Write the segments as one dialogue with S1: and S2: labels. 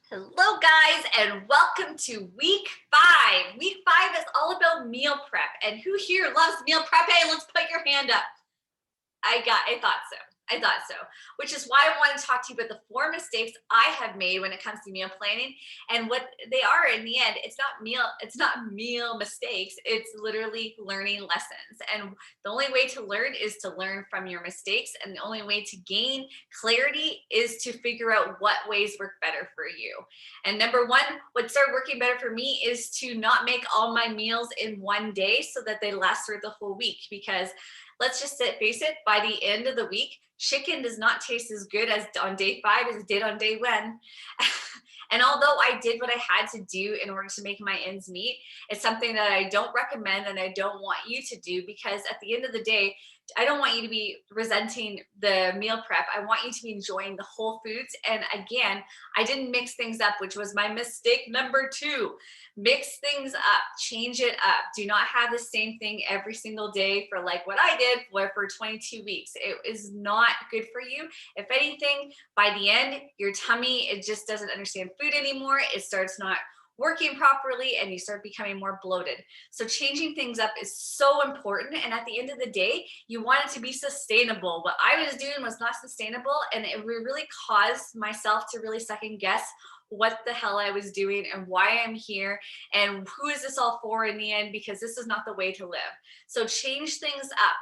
S1: Hello guys, and welcome to week 5. Week 5 is all about meal prep. And who here loves meal prep? Hey, let's put your hand up. I thought so. Which is why I want to talk to you about the 4 mistakes I have made when it comes to meal planning and what they are in the end. It's not meal mistakes. It's literally learning lessons. And the only way to learn is to learn from your mistakes. And the only way to gain clarity is to figure out what ways work better for you. And number 1, what started working better for me is to not make all my meals in one day so that they last through the whole week, because let's just face it, by the end of the week, chicken does not taste as good as on day 5 as it did on day 1. And although I did what I had to do in order to make my ends meet, it's something that I don't recommend and I don't want you to do, because at the end of the day, I don't want you to be resenting the meal prep. I want you to be enjoying the whole foods. And again, I didn't mix things up, which was my mistake number 2. Mix things up, change it up. Do not have the same thing every single day for like what I did for 22 weeks. It is not good for you. If anything, by the end, your tummy, it just doesn't understand food anymore. It starts not working properly and you start becoming more bloated. So changing things up is so important. And at the end of the day, you want it to be sustainable. What I was doing was not sustainable, and it really caused myself to really second guess what the hell I was doing and why I'm here and who is this all for in the end, because this is not the way to live. So change things up.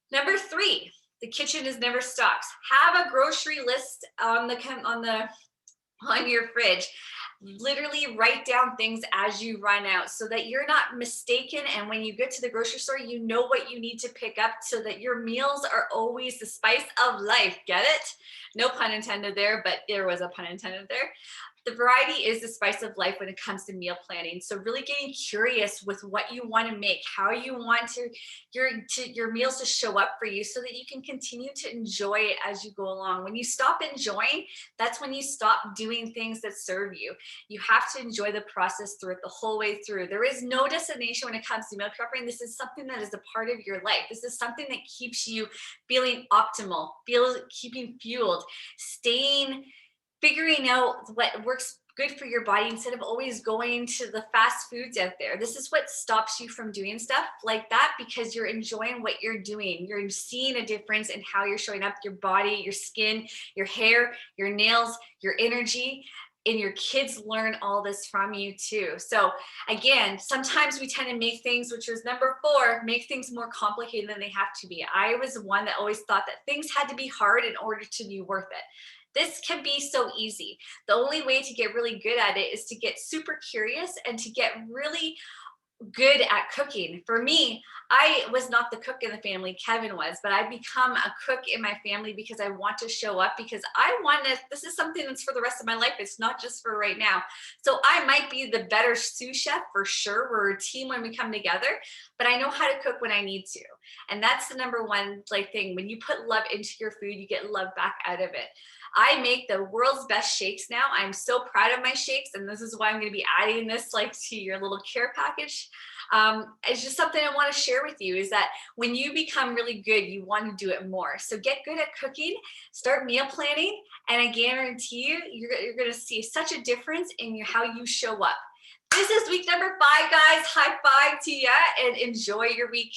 S1: Number 3, the kitchen is never stocked. Have a grocery list on your fridge. Literally write down things as you run out so that you're not mistaken, and when you get to the grocery store, you know what you need to pick up so that your meals are always the spice of life. Get it? No pun intended there, but there was a pun intended there. The variety is the spice of life when it comes to meal planning. So really getting curious with what you want to make, how you want your meals to show up for you so that you can continue to enjoy it as you go along. When you stop enjoying, that's when you stop doing things that serve you. You have to enjoy the process through it the whole way through. There is no destination when it comes to meal prepping. This is something that is a part of your life. This is something that keeps you feeling optimal, keeping fueled, figuring out what works good for your body instead of always going to the fast foods out there. This is what stops you from doing stuff like that, because you're enjoying what you're doing. You're seeing a difference in how you're showing up, your body, your skin, your hair, your nails, your energy. And your kids learn all this from you too. So again, sometimes we tend to make things, which was number 4, make things more complicated than they have to be. I was one that always thought that things had to be hard in order to be worth it. This can be so easy. The only way to get really good at it is to get super curious and to get really good at cooking. For me, I was not the cook in the family, Kevin was, but I become a cook in my family because I want to show up, because this is something that's for the rest of my life. It's not just for right now. So I might be the better sous chef for sure. We're a team when we come together, but I know how to cook when I need to. And that's the number 1 thing. When you put love into your food, you get love back out of it. I make the world's best shakes now. I'm so proud of my shakes, and this is why I'm going to be adding this to your little care package. It's just something I want to share with you, is that when you become really good, you want to do it more. So get good at cooking, start meal planning, and I guarantee you, you're going to see such a difference in how you show up. This is week number 5, guys. High five to you, and enjoy your week.